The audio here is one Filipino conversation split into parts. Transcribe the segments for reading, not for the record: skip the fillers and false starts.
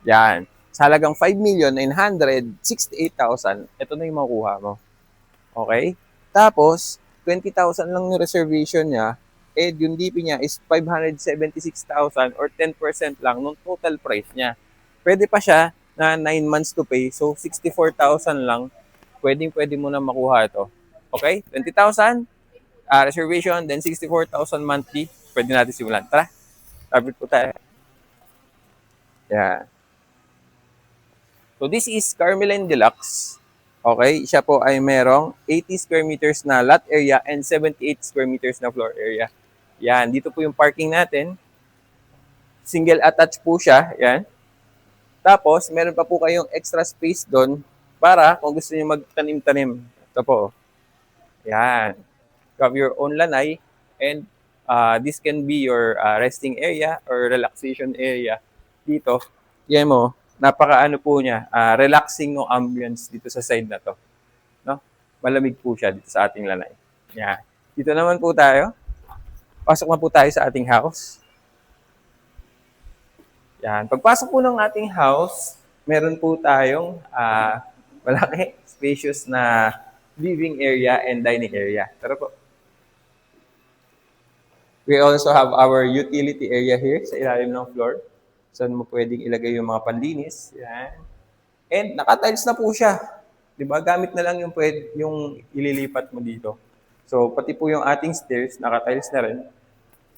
Yan. Sa halagang 5,968,000, ito na yung makuha mo. Okay? Tapos, 20,000 lang yung reservation niya, and yung DP niya is 576,000 or 10% lang nung total price niya. Pwede pa siya na 9 months to pay, so 64,000 lang, pwede mo na makuha ito. Okay? 20,000 reservation, then 64,000 monthly, pwede natin simulan. Tara, tapit po tayo. Yeah. So this is Carmeline Deluxe. Okay, siya po ay merong 80 square meters na lot area and 78 square meters na floor area. Yan, dito po yung parking natin. Single attached po siya, yan. Tapos, meron pa po kayong extra space doon para kung gusto niyo magtanim-tanim. Ito po. Yan. You have your own lanay and this can be your resting area or relaxation area dito. Yan mo, napaka-ano po niya, relaxing ng ambience dito sa side na to. No? Malamig po siya dito sa ating lanay. Yan. Dito naman po tayo. Pasok na po tayo sa ating house. Yan. Pagpasok po ng ating house, meron po tayong malaki, spacious na living area and dining area. Tara po. We also have our utility area here sa ilalim ng floor. Saan mo pwedeng ilagay yung mga panlinis. Yan. And naka-tiles na po siya. 'Di ba? Gamit na lang yung ililipat mo dito. So, pati po yung ating stairs, naka-tiles na rin.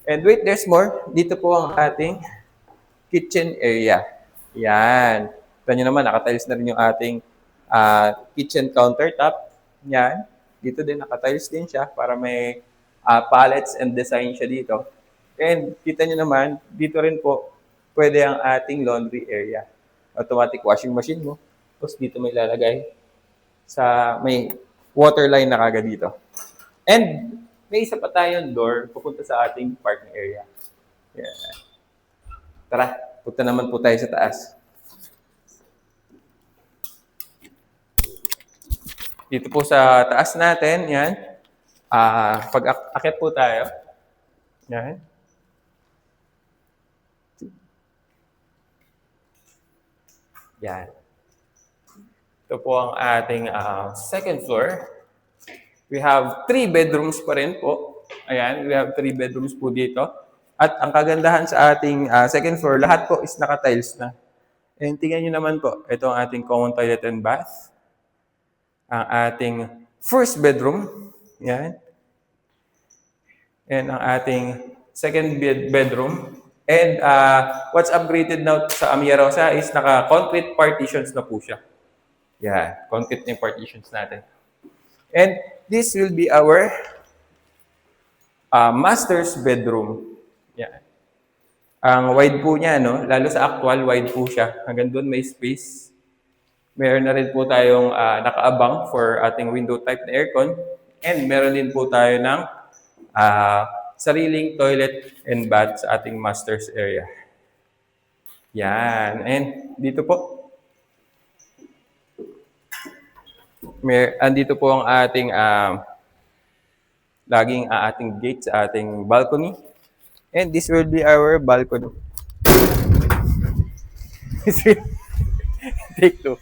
And wait, there's more. Dito po ang ating kitchen area. Yan. Ito nyo naman, naka-tiles na rin yung ating kitchen countertop. Yan. Dito din, naka-tiles din siya para may palettes and design siya dito. And kita nyo naman, dito rin po, pwede ang ating laundry area. Automatic washing machine mo. Tapos dito may lalagay sa may water line na kagad dito. And may isa pa tayong door pupunta sa ating parking area. Yeah. Tara, punta naman po tayo sa taas. Dito po sa taas natin, yan. Pag-akit po tayo. Yan. Yan. Ito po ang ating second floor. We have 3 bedrooms pa rin po. Ayan, we have 3 bedrooms po dito. At ang kagandahan sa ating second floor, lahat po is naka-tiles na. And tingnan nyo naman po, ito ang ating common toilet and bath. Ang ating first bedroom. Yan. And ang ating second bedroom. And what's upgraded now sa Amia Rosa is naka-concrete partitions na po siya. Yan, concrete na yung partitions natin. And this will be our master's bedroom. Yan. Ang wide po niya, no? Lalo sa actual, wide po siya. Hanggang doon may space. Meron na rin po tayong nakaabang for ating window type na aircon. And meron din po tayo ng sariling toilet and bath sa ating master's area. Yan. And dito po, andito po ang ating laging ating gate sa ating balcony. And this will be our balcony. Take two.